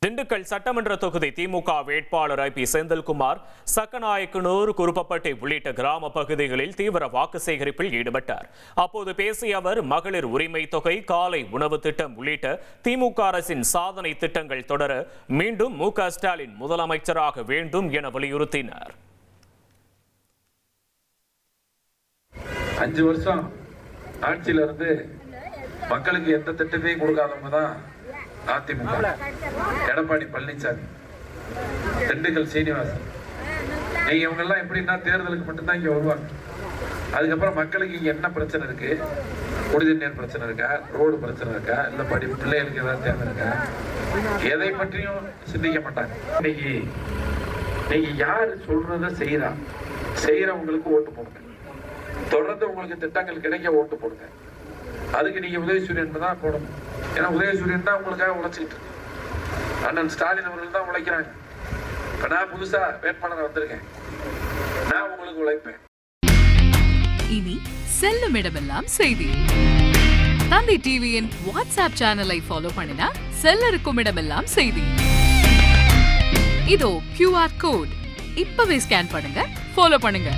திண்டுக்கல் சட்டமன்ற தொகுதி திமுக வேட்பாளர் ஐ.பி. செந்தில்குமார் சக்கநாயக்கனூர், குருப்பப்பட்டி உள்ளிட்ட கிராம பகுதிகளில் தீவிர வாக்கு சேகரிப்பில் ஈடுபட்டார். அப்போது பேசிய அவர், மகளிர் உரிமை தொகை, காலை உணவு திட்டம் உள்ளிட்ட திமுக அரசின் சாதனை திட்டங்கள் தொடர மீண்டும் மு.க. ஸ்டாலின் முதலமைச்சராக வேண்டும் என வலியுறுத்தினார். 5 வருஷம் ஆட்சியில இருந்து மக்களுக்கு எந்த திட்டத்தையும் கொடுக்காதவங்க தான் அதிமுக. எடப்பாடி பழனிசாமி, திண்டுக்கல் சீனிவாசன், நீங்க இவங்க எல்லாம் எப்படின்னா தேர்தலுக்கு மட்டும்தான் இங்க வருவாங்க. அதுக்கப்புறம் மக்களுக்கு இங்க என்ன பிரச்சனை இருக்கு, குடிநீர் பிரச்சனை இருக்கா, ரோடு பிரச்சனை இருக்கா, இல்ல பிள்ளைகளுக்கு ஏதாவது தேவை இருக்கா, எதை பற்றியும் சிந்திக்க மாட்டாங்க. இன்னைக்கு நீங்க யாரு சொல்றத செய்யறவங்களுக்கு ஓட்டு போடுங்க. தொடர்ந்து உங்களுக்கு திட்டங்கள் கிடைக்க ஓட்டு போடுங்க. அதுக்கு நீங்க உதயசூரியன் தான் போடணும். ஏன்னா உதயசூரியன் தான் உங்களுக்காக உழைச்சிட்டு இருக்கு. அண்ணன் ஸ்டாலின் அவர்கள் தான் உழைக்கிறாங்க. இப்ப நான் புதுசா வேட்பாளர் வந்திருக்கேன், நான் உங்களுக்கு உழைப்பேன். இனி செல்லும் இடமெல்லாம் செய்தி. தந்தி டிவியின் வாட்ஸ்அப் சேனலை ஃபாலோ பண்ணினா செல்ல இருக்கும் இடமெல்லாம் செய்தி. இதோ QR கோட், இப்பவே ஸ்கேன் பண்ணுங்க, ஃபாலோ பண்ணுங்க.